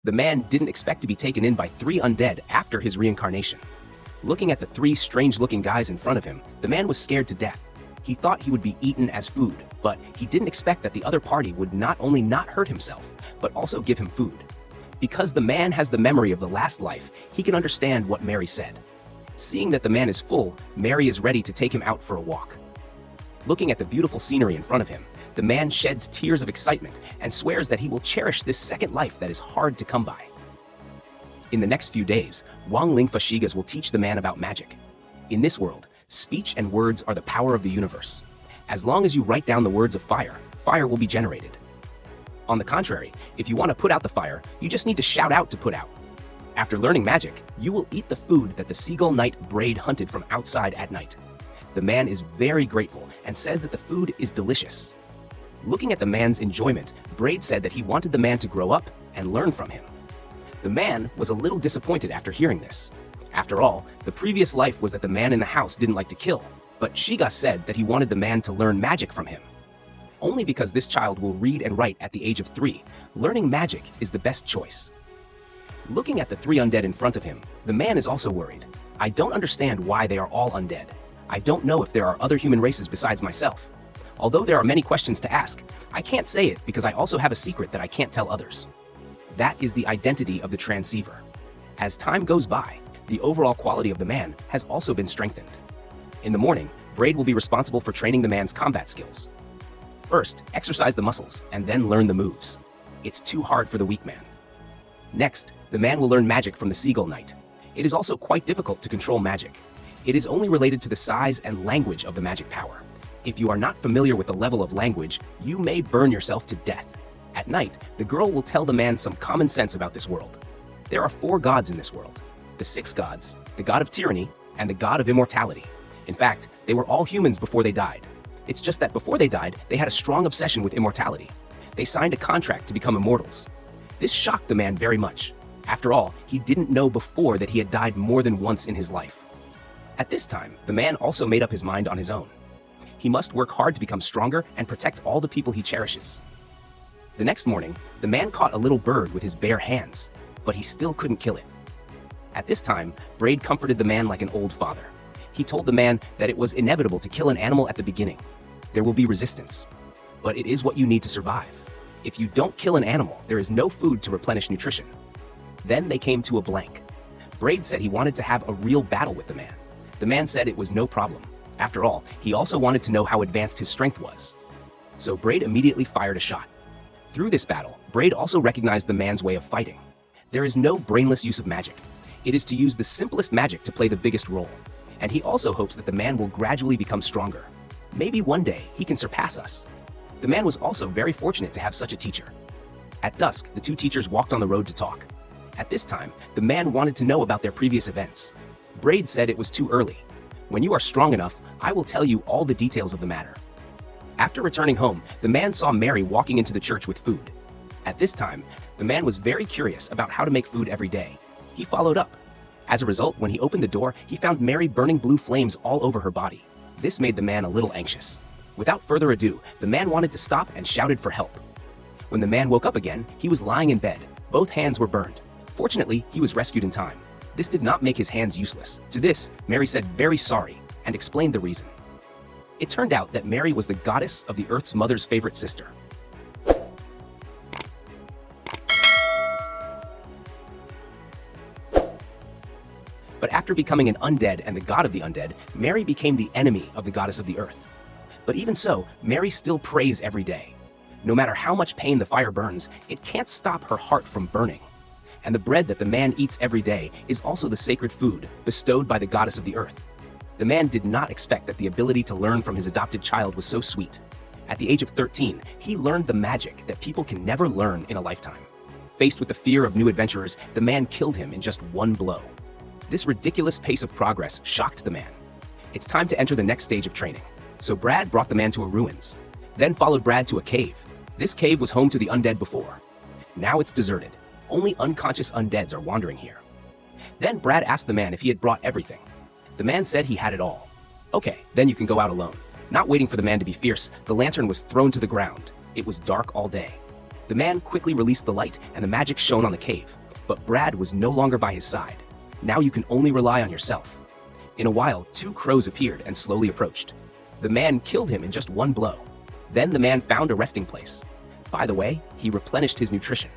The man didn't expect to be taken in by 3 undead after his reincarnation. Looking at the 3 strange-looking guys in front of him, the man was scared to death. He thought he would be eaten as food, but he didn't expect that the other party would not only not hurt himself, but also give him food. Because the man has the memory of the last life, he can understand what Mary said. Seeing that the man is full, Mary is ready to take him out for a walk. Looking at the beautiful scenery in front of him, the man sheds tears of excitement and swears that he will cherish this second life that is hard to come by. In the next few days, Wang Ling Fashigas will teach the man about magic. In this world, speech and words are the power of the universe. As long as you write down the words of fire, fire will be generated. On the contrary, if you want to put out the fire, you just need to shout out to put out. After learning magic, you will eat the food that the seagull knight Braid hunted from outside at night. The man is very grateful and says that the food is delicious. Looking at the man's enjoyment, Braid said that he wanted the man to grow up and learn from him. The man was a little disappointed after hearing this. After all, the previous life was that the man in the house didn't like to kill, but Shiga said that he wanted the man to learn magic from him. Only because this child will read and write at the age of 3, learning magic is the best choice. Looking at the 3 undead in front of him, the man is also worried. I don't understand why they are all undead. I don't know if there are other human races besides myself. Although there are many questions to ask, I can't say it because I also have a secret that I can't tell others. That is the identity of the transceiver. As time goes by, the overall quality of the man has also been strengthened. In the morning, Braid will be responsible for training the man's combat skills. First, exercise the muscles, and then learn the moves. It's too hard for the weak man. Next, the man will learn magic from the Seagull Knight. It is also quite difficult to control magic. It is only related to the size and language of the magic power. If you are not familiar with the level of language, you may burn yourself to death. At night, the girl will tell the man some common sense about this world. There are 4 gods in this world. The 6 gods, the god of tyranny, and the god of immortality. In fact, they were all humans before they died. It's just that before they died, they had a strong obsession with immortality. They signed a contract to become immortals. This shocked the man very much. After all, he didn't know before that he had died more than once in his life. At this time, the man also made up his mind on his own. He must work hard to become stronger and protect all the people he cherishes. The next morning, the man caught a little bird with his bare hands, but he still couldn't kill it. At this time, Braid comforted the man like an old father. He told the man that it was inevitable to kill an animal at the beginning. There will be resistance, but it is what you need to survive. If you don't kill an animal, there is no food to replenish nutrition. Then they came to a blank. Braid said he wanted to have a real battle with the man. The man said it was no problem. After all, he also wanted to know how advanced his strength was. So Braid immediately fired a shot. Through this battle, Braid also recognized the man's way of fighting. There is no brainless use of magic. It is to use the simplest magic to play the biggest role. And he also hopes that the man will gradually become stronger. Maybe one day he can surpass us. The man was also very fortunate to have such a teacher. At dusk, the 2 teachers walked on the road to talk. At this time, the man wanted to know about their previous events. Braid said it was too early. When you are strong enough, I will tell you all the details of the matter. After returning home, the man saw Mary walking into the church with food. At this time, the man was very curious about how to make food every day. He followed up. As a result, when he opened the door, he found Mary burning blue flames all over her body. This made the man a little anxious. Without further ado, the man wanted to stop and shouted for help. When the man woke up again, he was lying in bed. Both hands were burned. Fortunately, he was rescued in time. This did not make his hands useless. To this, Mary said very sorry and explained the reason. It turned out that Mary was the goddess of the Earth's mother's favorite sister. But after becoming an undead and the god of the undead, Mary became the enemy of the goddess of the earth. But even so, Mary still prays every day. No matter how much pain the fire burns, it can't stop her heart from burning. And the bread that the man eats every day is also the sacred food bestowed by the goddess of the earth. The man did not expect that the ability to learn from his adopted child was so sweet. At the age of 13, he learned the magic that people can never learn in a lifetime. Faced with the fear of new adventurers, the man killed him in just one blow. This ridiculous pace of progress shocked the man. It's time to enter the next stage of training. So Brad brought the man to a ruins, then followed Brad to a cave. This cave was home to the undead before. Now it's deserted. Only unconscious undeads are wandering here. Then Brad asked the man if he had brought everything. The man said he had it all. Okay, then you can go out alone. Not waiting for the man to be fierce, the lantern was thrown to the ground. It was dark all day. The man quickly released the light and the magic shone on the cave, but Brad was no longer by his side. Now you can only rely on yourself. In a while, 2 crows appeared and slowly approached. The man killed him in just 1 blow. Then the man found a resting place. By the way, he replenished his nutrition.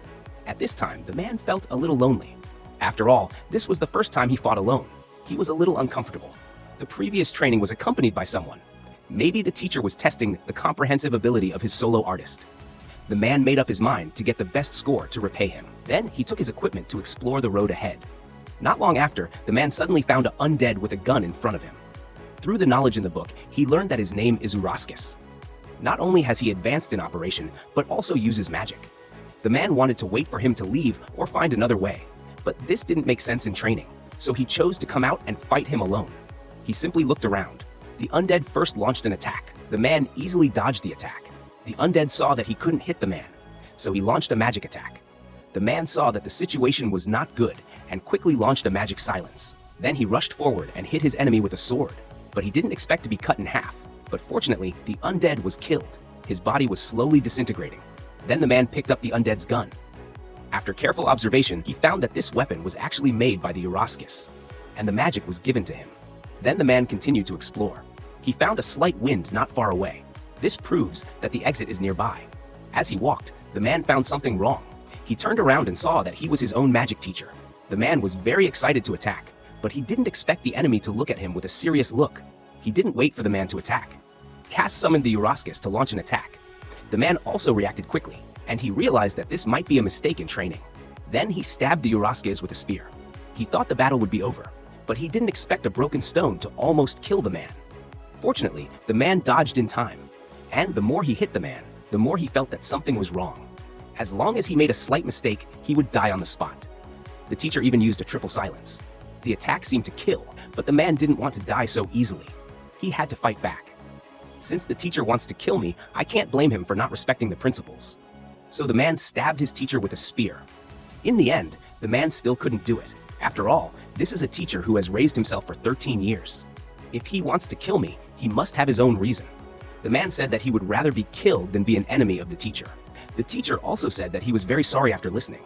At this time, the man felt a little lonely. After all, this was the first time he fought alone. He was a little uncomfortable. The previous training was accompanied by someone. Maybe the teacher was testing the comprehensive ability of his solo artist. The man made up his mind to get the best score to repay him. Then he took his equipment to explore the road ahead. Not long after, the man suddenly found an undead with a gun in front of him. Through the knowledge in the book, he learned that his name is Uraskis. Not only has he advanced in operation, but also uses magic. The man wanted to wait for him to leave or find another way, but this didn't make sense in training, so he chose to come out and fight him alone. He simply looked around. The undead first launched an attack. The man easily dodged the attack. The undead saw that he couldn't hit the man, so he launched a magic attack. The man saw that the situation was not good and quickly launched a magic silence. Then he rushed forward and hit his enemy with a sword, but he didn't expect to be cut in half. But fortunately, the undead was killed. His body was slowly disintegrating. Then the man picked up the undead's gun. After careful observation, he found that this weapon was actually made by the Uraskis, and the magic was given to him. Then the man continued to explore. He found a slight wind not far away. This proves that the exit is nearby. As he walked, the man found something wrong. He turned around and saw that he was his own magic teacher. The man was very excited to attack, but he didn't expect the enemy to look at him with a serious look. He didn't wait for the man to attack. Cass summoned the Uraskis to launch an attack. The man also reacted quickly, and he realized that this might be a mistake in training. Then he stabbed the Uraskis with a spear. He thought the battle would be over, but he didn't expect a broken stone to almost kill the man. Fortunately, the man dodged in time, and the more he hit the man, the more he felt that something was wrong. As long as he made a slight mistake, he would die on the spot. The teacher even used a triple silence. The attack seemed to kill, but the man didn't want to die so easily. He had to fight back. Since the teacher wants to kill me, I can't blame him for not respecting the principles. So the man stabbed his teacher with a spear. In the end, the man still couldn't do it. After all, this is a teacher who has raised himself for 13 years. If he wants to kill me, he must have his own reason. The man said that he would rather be killed than be an enemy of the teacher. The teacher also said that he was very sorry after listening.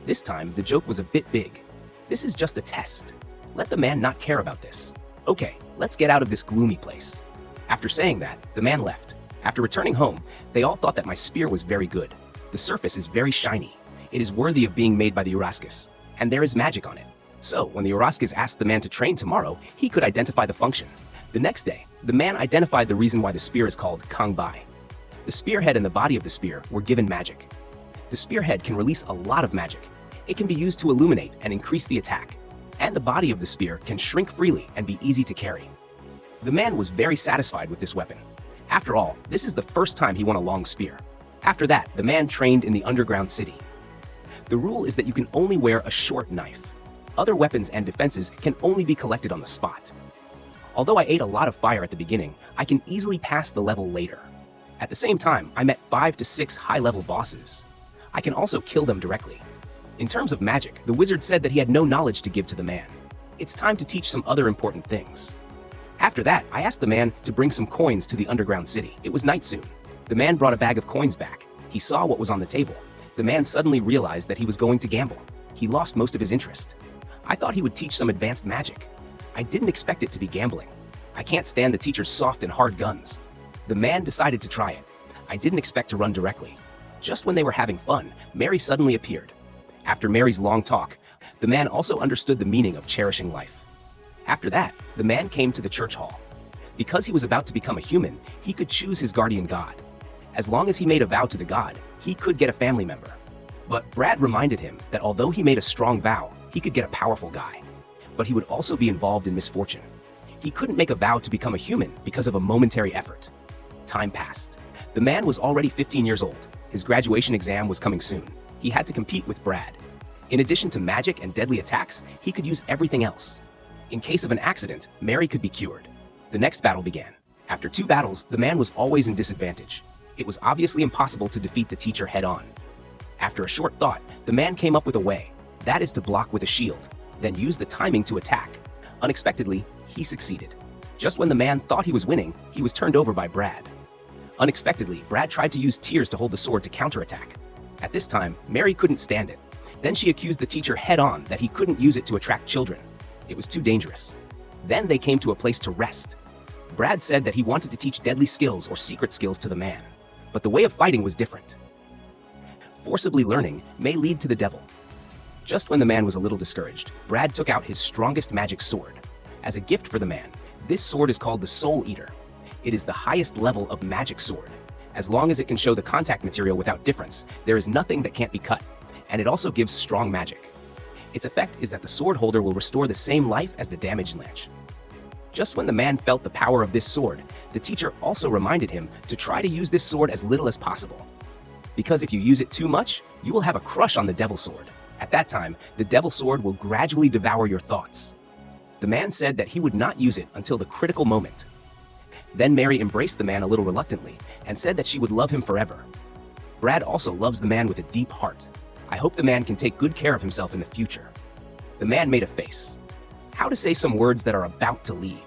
This time, the joke was a bit big. This is just a test. Let the man not care about this. Okay, let's get out of this gloomy place. After saying that, the man left. After returning home, they all thought that my spear was very good. The surface is very shiny. It is worthy of being made by the Uraskis, and there is magic on it. So, when the Uraskis asked the man to train tomorrow, he could identify the function. The next day, the man identified the reason why the spear is called Kangbai. The spearhead and the body of the spear were given magic. The spearhead can release a lot of magic. It can be used to illuminate and increase the attack. And the body of the spear can shrink freely and be easy to carry. The man was very satisfied with this weapon. After all, this is the first time he won a long spear. After that, the man trained in the underground city. The rule is that you can only wear a short knife. Other weapons and defenses can only be collected on the spot. Although I ate a lot of fire at the beginning, I can easily pass the level later. At the same time, I met 5 to 6 high-level bosses. I can also kill them directly. In terms of magic, the wizard said that he had no knowledge to give to the man. It's time to teach some other important things. After that, I asked the man to bring some coins to the underground city. It was night soon. The man brought a bag of coins back. He saw what was on the table. The man suddenly realized that he was going to gamble. He lost most of his interest. I thought he would teach some advanced magic. I didn't expect it to be gambling. I can't stand the teacher's soft and hard guns. The man decided to try it. I didn't expect to run directly. Just when they were having fun, Mary suddenly appeared. After Mary's long talk, the man also understood the meaning of cherishing life. After that, the man came to the church hall. Because he was about to become a human, he could choose his guardian god. As long as he made a vow to the god, he could get a family member. But Brad reminded him that although he made a strong vow, he could get a powerful guy. But he would also be involved in misfortune. He couldn't make a vow to become a human because of a momentary effort. Time passed. The man was already 15 years old. His graduation exam was coming soon. He had to compete with Brad. In addition to magic and deadly attacks, he could use everything else. In case of an accident, Mary could be cured. The next battle began. After 2 battles, the man was always in disadvantage. It was obviously impossible to defeat the teacher head-on. After a short thought, the man came up with a way. That is to block with a shield, then use the timing to attack. Unexpectedly, he succeeded. Just when the man thought he was winning, he was turned over by Brad. Unexpectedly, Brad tried to use tears to hold the sword to counterattack. At this time, Mary couldn't stand it. Then she accused the teacher head-on that he couldn't use it to attract children. It was too dangerous. Then they came to a place to rest. Brad said that he wanted to teach deadly skills or secret skills to the man, but the way of fighting was different. Forcibly learning may lead to the devil. Just when the man was a little discouraged, Brad took out his strongest magic sword. As a gift for the man, this sword is called the Soul Eater. It is the highest level of magic sword. As long as it can show the contact material without difference, there is nothing that can't be cut, and it also gives strong magic. Its effect is that the sword holder will restore the same life as the damaged lance. Just when the man felt the power of this sword, the teacher also reminded him to try to use this sword as little as possible. Because if you use it too much, you will have a crush on the devil sword. At that time, the devil sword will gradually devour your thoughts. The man said that he would not use it until the critical moment. Then Mary embraced the man a little reluctantly and said that she would love him forever. Brad also loves the man with a deep heart. I hope the man can take good care of himself in the future. The man made a face. How to say some words that are about to leave.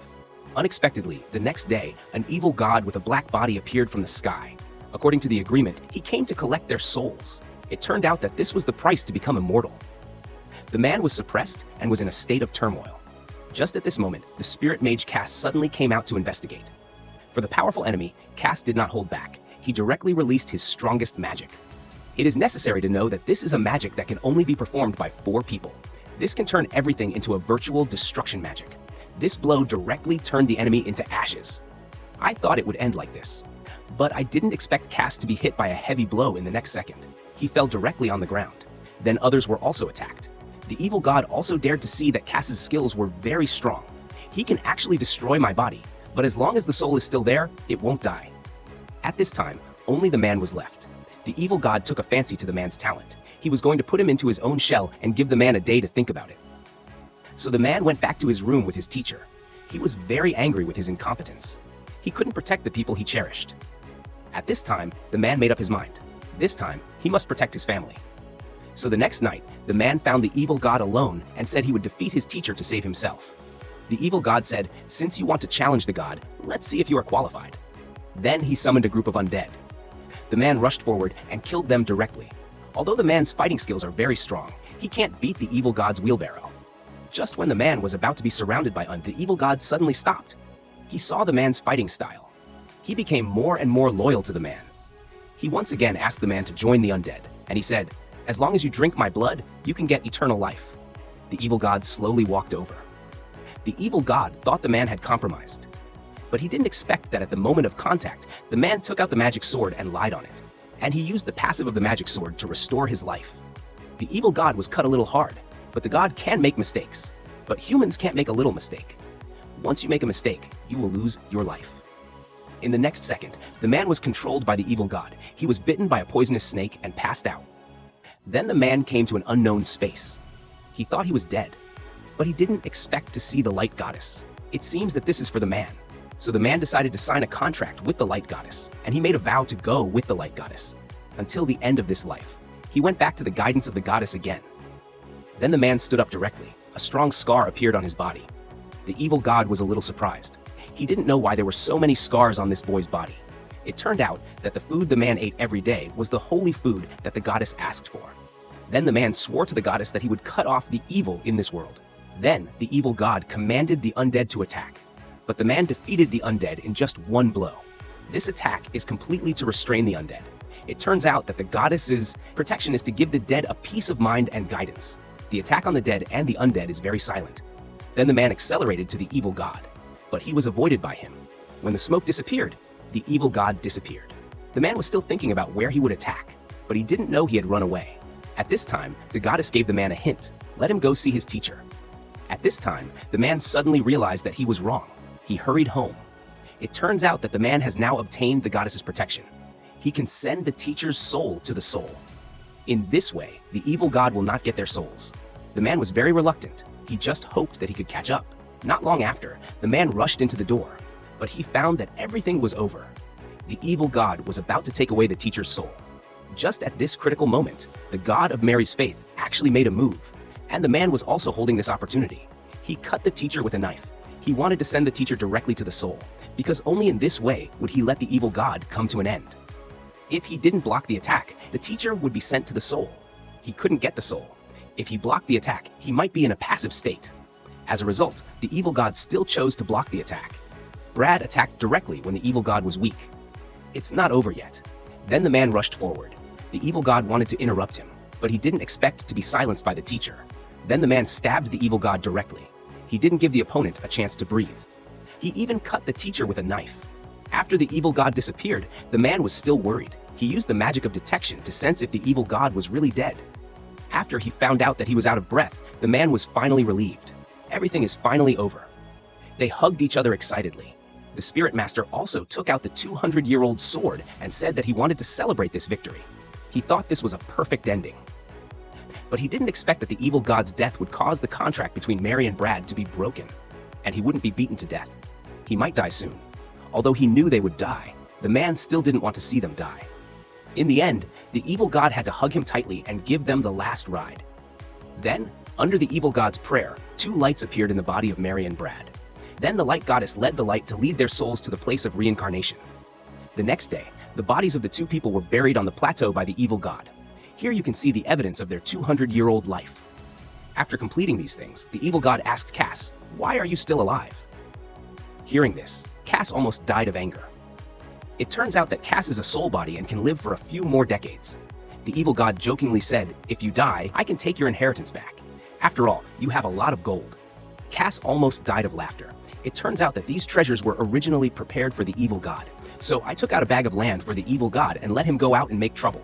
Unexpectedly, the next day, an evil god with a black body appeared from the sky. According to the agreement, he came to collect their souls. It turned out that this was the price to become immortal. The man was suppressed and was in a state of turmoil. Just at this moment, the spirit mage Cass suddenly came out to investigate. For the powerful enemy, Cass did not hold back. He directly released his strongest magic. It is necessary to know that this is a magic that can only be performed by 4 people. This can turn everything into a virtual destruction magic. This blow directly turned the enemy into ashes. I thought it would end like this, but I didn't expect Cass to be hit by a heavy blow in the next second. He fell directly on the ground. Then others were also attacked. The evil god also dared to see that Cass's skills were very strong. He can actually destroy my body, but as long as the soul is still there, it won't die. At this time, only the man was left. The evil god took a fancy to the man's talent. He was going to put him into his own shell and give the man a day to think about it. So the man went back to his room with his teacher. He was very angry with his incompetence. He couldn't protect the people he cherished. At this time, the man made up his mind. This time, he must protect his family. So the next night, the man found the evil god alone and said he would defeat his teacher to save himself. The evil god said, "Since you want to challenge the god, let's see if you are qualified." Then he summoned a group of undead. The man rushed forward and killed them directly. Although the man's fighting skills are very strong, he can't beat the evil god's wheelbarrow. Just when the man was about to be surrounded by undead, the evil god suddenly stopped. He saw the man's fighting style. He became more and more loyal to the man. He once again asked the man to join the undead, and he said, "As long as you drink my blood, you can get eternal life." The evil god slowly walked over. The evil god thought the man had compromised. But he didn't expect that at the moment of contact, the man took out the magic sword and lied on it. And he used the passive of the magic sword to restore his life. The evil god was cut a little hard, but the god can make mistakes. But humans can't make a little mistake. Once you make a mistake, you will lose your life. In the next second, the man was controlled by the evil god. He was bitten by a poisonous snake and passed out. Then the man came to an unknown space. He thought he was dead, but he didn't expect to see the light goddess. It seems that this is for the man. So the man decided to sign a contract with the light goddess, and he made a vow to go with the light goddess until the end of this life. He went back to the guidance of the goddess again. Then the man stood up directly. A strong scar appeared on his body. The evil god was a little surprised. He didn't know why there were so many scars on this boy's body. It turned out that the food the man ate every day was the holy food that the goddess asked for. Then the man swore to the goddess that he would cut off the evil in this world. Then the evil god commanded the undead to attack. But the man defeated the undead in just one blow. This attack is completely to restrain the undead. It turns out that the goddess's protection is to give the dead a peace of mind and guidance. The attack on the dead and the undead is very silent. Then the man accelerated to the evil god, but he was avoided by him. When the smoke disappeared, the evil god disappeared. The man was still thinking about where he would attack, but he didn't know he had run away. At this time, the goddess gave the man a hint. Let him go see his teacher. At this time, the man suddenly realized that he was wrong. He hurried home. It turns out that the man has now obtained the goddess's protection. He can send the teacher's soul to the soul. In this way, the evil god will not get their souls. The man was very reluctant. He just hoped that he could catch up. Not long after, the man rushed into the door, but he found that everything was over. The evil god was about to take away the teacher's soul. Just at this critical moment, the god of Mary's faith actually made a move, and the man was also holding this opportunity. He cut the teacher with a knife. He wanted to send the teacher directly to the soul, because only in this way would he let the evil god come to an end. If he didn't block the attack, the teacher would be sent to the soul. He couldn't get the soul. If he blocked the attack, he might be in a passive state. As a result, the evil god still chose to block the attack. Brad attacked directly when the evil god was weak. It's not over yet. Then the man rushed forward. The evil god wanted to interrupt him, but he didn't expect to be silenced by the teacher. Then the man stabbed the evil god directly. He didn't give the opponent a chance to breathe. He even cut the teacher with a knife. After the evil god disappeared, the man was still worried. He used the magic of detection to sense if the evil god was really dead. After he found out that he was out of breath, the man was finally relieved. Everything is finally over. They hugged each other excitedly. The spirit master also took out the 200-year-old sword and said that he wanted to celebrate this victory. He thought this was a perfect ending. But he didn't expect that the evil god's death would cause the contract between Mary and Brad to be broken, and he wouldn't be beaten to death. He might die soon. Although he knew they would die, the man still didn't want to see them die. In the end, the evil god had to hug him tightly and give them the last ride. Then, under the evil god's prayer, 2 lights appeared in the body of Mary and Brad. Then the light goddess led the light to lead their souls to the place of reincarnation. The next day, the bodies of the 2 people were buried on the plateau by the evil god. Here you can see the evidence of their 200-year-old life. After completing these things, the evil god asked Cass, "Why are you still alive?" Hearing this, Cass almost died of anger. It turns out that Cass is a soul body and can live for a few more decades. The evil god jokingly said, "If you die, I can take your inheritance back. After all, you have a lot of gold." Cass almost died of laughter. It turns out that these treasures were originally prepared for the evil god. So I took out a bag of land for the evil god and let him go out and make trouble.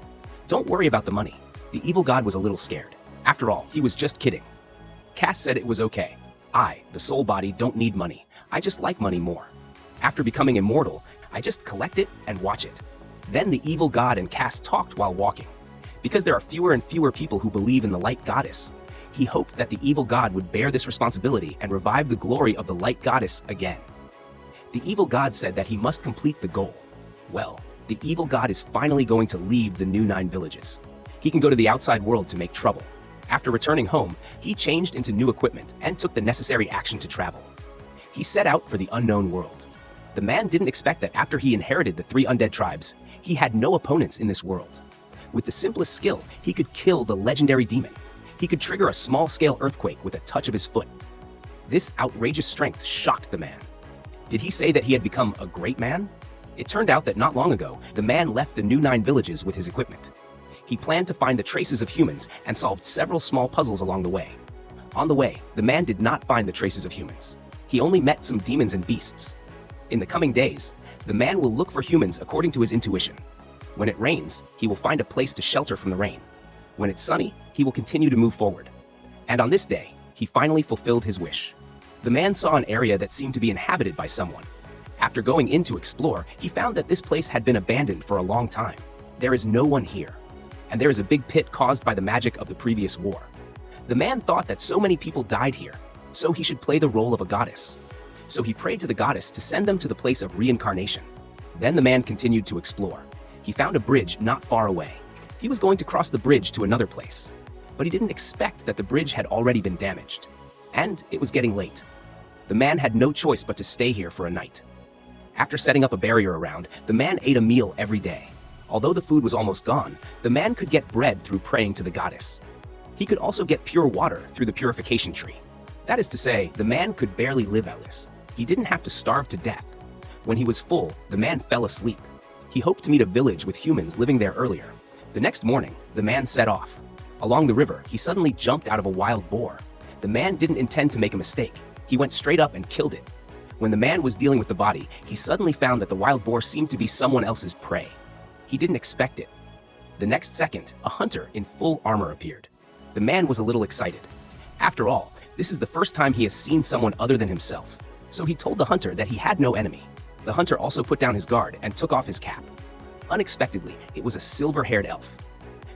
Don't worry about the money. The evil god was a little scared. After all, he was just kidding. Cass said it was okay. I, the soul body, don't need money. I just like money more. After becoming immortal, I just collect it and watch it. Then the evil god and Cass talked while walking. Because there are fewer and fewer people who believe in the light goddess, he hoped that the evil god would bear this responsibility and revive the glory of the light goddess again. The evil god said that he must complete the goal. Well, the evil god is finally going to leave the new 9 villages. He can go to the outside world to make trouble. After returning home, he changed into new equipment and took the necessary action to travel. He set out for the unknown world. The man didn't expect that after he inherited the 3 undead tribes, he had no opponents in this world. With the simplest skill, he could kill the legendary demon. He could trigger a small-scale earthquake with a touch of his foot. This outrageous strength shocked the man. Did he say that he had become a great man? It turned out that not long ago, the man left the new 9 villages with his equipment. He planned to find the traces of humans and solved several small puzzles along the way. On the way, the man did not find the traces of humans. He only met some demons and beasts. In the coming days, the man will look for humans according to his intuition. When it rains, he will find a place to shelter from the rain. When it's sunny, he will continue to move forward. And on this day, he finally fulfilled his wish. The man saw an area that seemed to be inhabited by someone. After going in to explore, he found that this place had been abandoned for a long time. There is no one here. And there is a big pit caused by the magic of the previous war. The man thought that so many people died here, so he should play the role of a goddess. So he prayed to the goddess to send them to the place of reincarnation. Then the man continued to explore. He found a bridge not far away. He was going to cross the bridge to another place, but he didn't expect that the bridge had already been damaged. And it was getting late. The man had no choice but to stay here for a night. After setting up a barrier around, the man ate a meal every day. Although the food was almost gone, the man could get bread through praying to the goddess. He could also get pure water through the purification tree. That is to say, the man could barely live Atlas. He didn't have to starve to death. When he was full, the man fell asleep. He hoped to meet a village with humans living there earlier. The next morning, the man set off. Along the river, he suddenly jumped out of a wild boar. The man didn't intend to make a mistake. He went straight up and killed it. When the man was dealing with the body, he suddenly found that the wild boar seemed to be someone else's prey. He didn't expect it. The next second, a hunter in full armor appeared. The man was a little excited. After all, this is the first time he has seen someone other than himself. So he told the hunter that he had no enemy. The hunter also put down his guard and took off his cap. Unexpectedly, it was a silver-haired elf.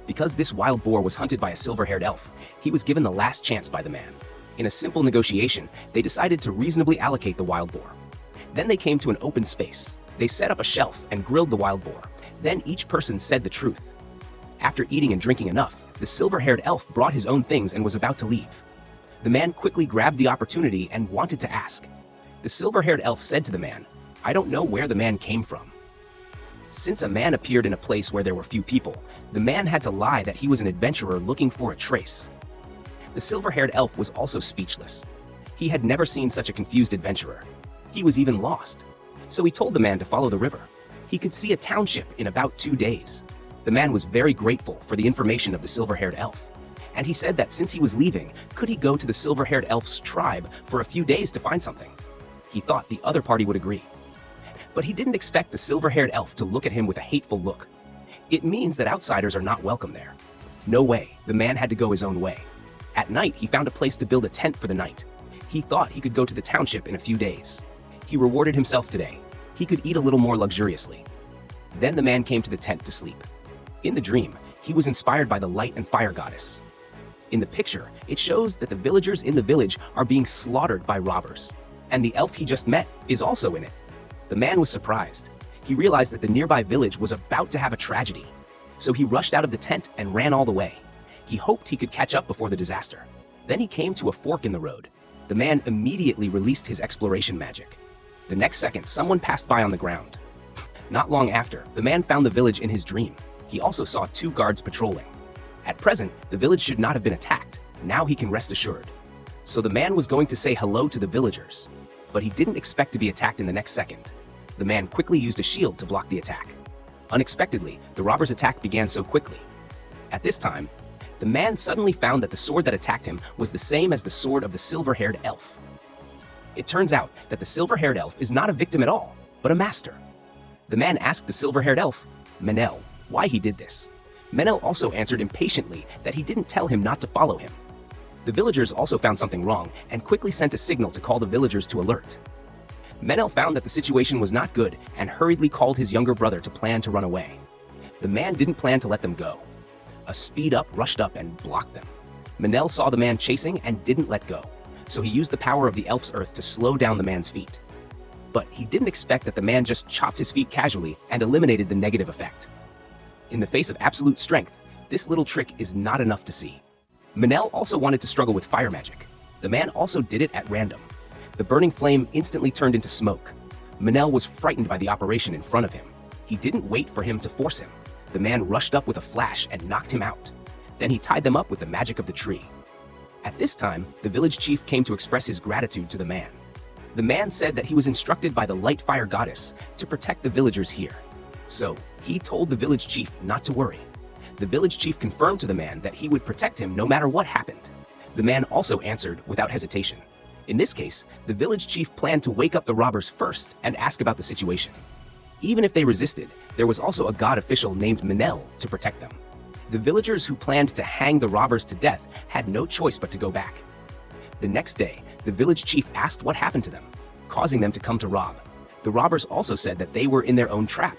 Because this wild boar was hunted by a silver-haired elf, he was given the last chance by the man. In a simple negotiation, they decided to reasonably allocate the wild boar. Then they came to an open space. They set up a shelf and grilled the wild boar. Then each person said the truth. After eating and drinking enough, the silver-haired elf brought his own things and was about to leave. The man quickly grabbed the opportunity and wanted to ask. The silver-haired elf said to the man, "I don't know where the man came from." Since a man appeared in a place where there were few people, the man had to lie that he was an adventurer looking for a trace. The silver-haired elf was also speechless. He had never seen such a confused adventurer. He was even lost. So he told the man to follow the river. He could see a township in about 2 days. The man was very grateful for the information of the silver-haired elf. And he said that since he was leaving, could he go to the silver-haired elf's tribe for a few days to find something? He thought the other party would agree. But he didn't expect the silver-haired elf to look at him with a hateful look. It means that outsiders are not welcome there. No way, the man had to go his own way. At night, he found a place to build a tent for the night. He thought he could go to the township in a few days. He rewarded himself today. He could eat a little more luxuriously. Then the man came to the tent to sleep. In the dream, he was inspired by the light and fire goddess. In the picture, it shows that the villagers in the village are being slaughtered by robbers. And the elf he just met is also in it. The man was surprised. He realized that the nearby village was about to have a tragedy. So he rushed out of the tent and ran all the way. He hoped he could catch up before the disaster. Then he came to a fork in the road. The man immediately released his exploration magic. The next second, someone passed by on the ground. Not long after, the man found the village in his dream. He also saw 2 guards patrolling. At present, the village should not have been attacked. Now he can rest assured. So the man was going to say hello to the villagers. But he didn't expect to be attacked in the next second. The man quickly used a shield to block the attack. Unexpectedly, the robber's attack began so quickly. At this time, the man suddenly found that the sword that attacked him was the same as the sword of the silver-haired elf. It turns out that the silver-haired elf is not a victim at all, but a master. The man asked the silver-haired elf, Menel, why he did this. Menel also answered impatiently that he didn't tell him not to follow him. The villagers also found something wrong and quickly sent a signal to call the villagers to alert. Menel found that the situation was not good and hurriedly called his younger brother to plan to run away. The man didn't plan to let them go. A speed-up rushed up and blocked them. Menel saw the man chasing and didn't let go, so he used the power of the elf's earth to slow down the man's feet. But he didn't expect that the man just chopped his feet casually and eliminated the negative effect. In the face of absolute strength, this little trick is not enough to see. Menel also wanted to struggle with fire magic. The man also did it at random. The burning flame instantly turned into smoke. Menel was frightened by the operation in front of him. He didn't wait for him to force him. The man rushed up with a flash and knocked him out. Then he tied them up with the magic of the tree. At this time, the village chief came to express his gratitude to the man. The man said that he was instructed by the light fire goddess to protect the villagers here. So, he told the village chief not to worry. The village chief confirmed to the man that he would protect him no matter what happened. The man also answered without hesitation. In this case, the village chief planned to wake up the robbers first and ask about the situation. Even if they resisted, there was also a god official named Menel to protect them. The villagers who planned to hang the robbers to death had no choice but to go back. The next day, the village chief asked what happened to them, causing them to come to rob. The robbers also said that they were in their own trap.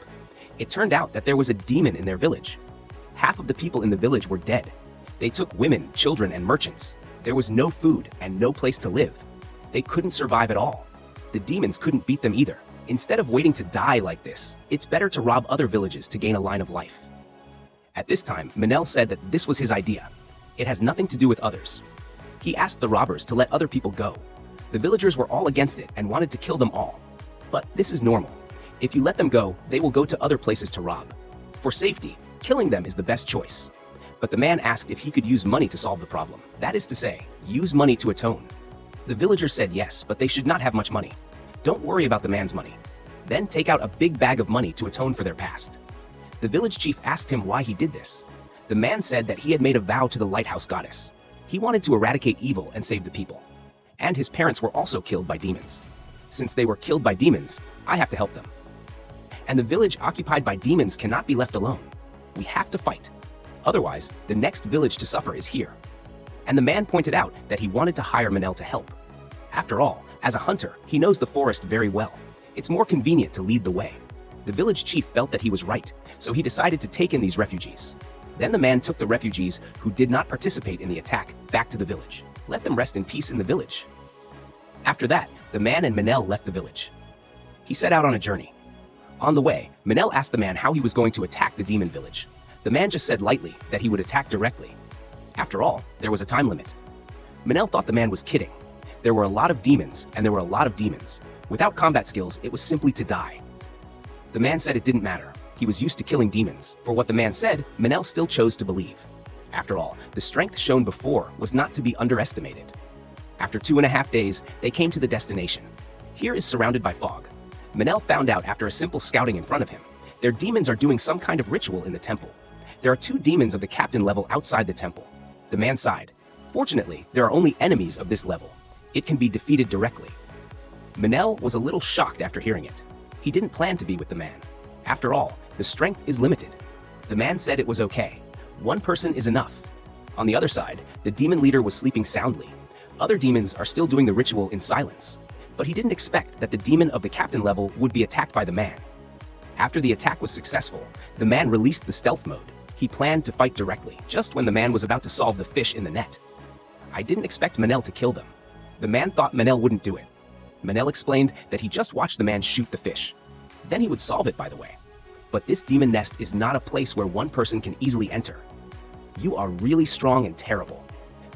It turned out that there was a demon in their village. Half of the people in the village were dead. They took women, children, and merchants. There was no food and no place to live. They couldn't survive at all. The demons couldn't beat them either. Instead of waiting to die like this, it's better to rob other villages to gain a line of life. At this time, Menel said that this was his idea. It has nothing to do with others. He asked the robbers to let other people go. The villagers were all against it and wanted to kill them all. But this is normal. If you let them go, they will go to other places to rob. For safety, killing them is the best choice. But the man asked if he could use money to solve the problem. That is to say, use money to atone. The villagers said yes, but they should not have much money. Don't worry about the man's money. Then take out a big bag of money to atone for their past. The village chief asked him why he did this. The man said that he had made a vow to the lighthouse goddess. He wanted to eradicate evil and save the people. And his parents were also killed by demons. Since they were killed by demons, I have to help them. And the village occupied by demons cannot be left alone. We have to fight. Otherwise, the next village to suffer is here. And the man pointed out that he wanted to hire Menel to help. After all, as a hunter, he knows the forest very well. It's more convenient to lead the way. The village chief felt that he was right, so he decided to take in these refugees. Then the man took the refugees who did not participate in the attack back to the village. Let them rest in peace in the village. After that, the man and Menel left the village. He set out on a journey. On the way, Menel asked the man how he was going to attack the demon village. The man just said lightly that he would attack directly. After all, there was a time limit. Menel thought the man was kidding. There were a lot of demons, and there were a lot of demons. Without combat skills, it was simply to die. The man said it didn't matter. He was used to killing demons. For what the man said, Manel still chose to believe. After all, the strength shown before was not to be underestimated. After 2.5 days, they came to the destination. Here is surrounded by fog. Manel found out after a simple scouting in front of him. Their demons are doing some kind of ritual in the temple. There are 2 demons of the captain level outside the temple. The man sighed. Fortunately, there are only enemies of this level. It can be defeated directly. Manel was a little shocked after hearing it. He didn't plan to be with the man. After all, the strength is limited. The man said it was okay. 1 person is enough. On the other side, the demon leader was sleeping soundly. Other demons are still doing the ritual in silence. But he didn't expect that the demon of the captain level would be attacked by the man. After the attack was successful, the man released the stealth mode. He planned to fight directly, just when the man was about to solve the fish in the net. I didn't expect Manel to kill them. The man thought Manel wouldn't do it. Manel explained that he just watched the man shoot the fish. Then he would solve it, by the way. But this demon nest is not a place where 1 person can easily enter. You are really strong and terrible.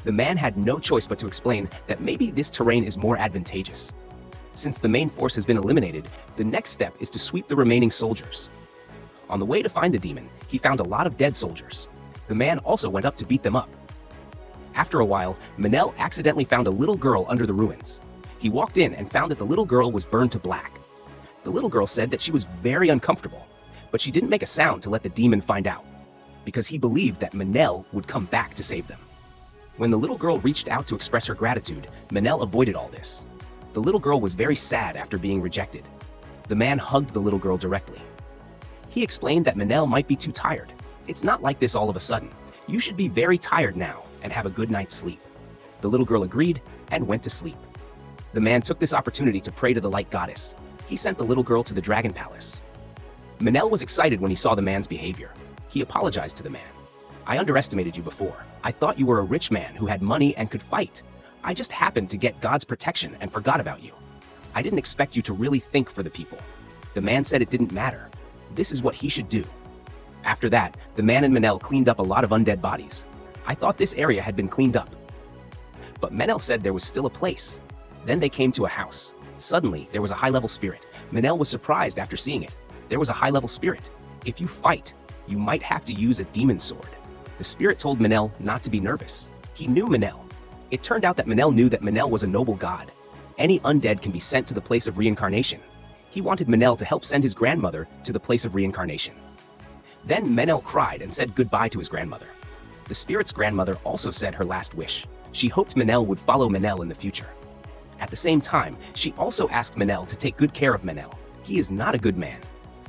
The man had no choice but to explain that maybe this terrain is more advantageous. Since the main force has been eliminated, the next step is to sweep the remaining soldiers. On the way to find the demon, he found a lot of dead soldiers. The man also went up to beat them up. After a while, Manel accidentally found a little girl under the ruins. He walked in and found that the little girl was burned to black. The little girl said that she was very uncomfortable, but she didn't make a sound to let the demon find out, because he believed that Manel would come back to save them. When the little girl reached out to express her gratitude, Manel avoided all this. The little girl was very sad after being rejected. The man hugged the little girl directly. He explained that Manel might be too tired. It's not like this all of a sudden. You should be very tired now and have a good night's sleep. The little girl agreed and went to sleep. The man took this opportunity to pray to the light goddess. He sent the little girl to the dragon palace. Manel was excited when he saw the man's behavior. He apologized to the man. I underestimated you before. I thought you were a rich man who had money and could fight. I just happened to get God's protection and forgot about you. I didn't expect you to really think for the people. The man said it didn't matter. This is what he should do. After that, the man and Manel cleaned up a lot of undead bodies. I thought this area had been cleaned up. But Manel said there was still a place. Then they came to a house. Suddenly, there was a high-level spirit. Manel was surprised after seeing it. There was a high-level spirit. If you fight, you might have to use a demon sword. The spirit told Manel not to be nervous. He knew Manel. It turned out that Manel knew that Manel was a noble god. Any undead can be sent to the place of reincarnation. He wanted Manel to help send his grandmother to the place of reincarnation. Then Manel cried and said goodbye to his grandmother. The spirit's grandmother also said her last wish. She hoped Manel would follow Manel in the future. At the same time, she also asked Manel to take good care of Manel. He is not a good man.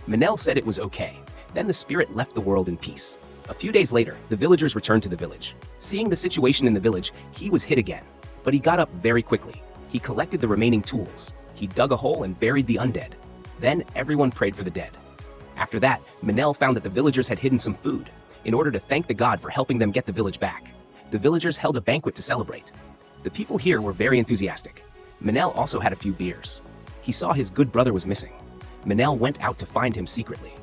Manel said it was okay. Then the spirit left the world in peace. A few days later, the villagers returned to the village. Seeing the situation in the village, he was hit again. But he got up very quickly. He collected the remaining tools. He dug a hole and buried the undead. Then everyone prayed for the dead. After that, Manel found that the villagers had hidden some food. In order to thank the god for helping them get the village back, the villagers held a banquet to celebrate. The people here were very enthusiastic. Manel also had a few beers. He saw his good brother was missing. Manel went out to find him secretly.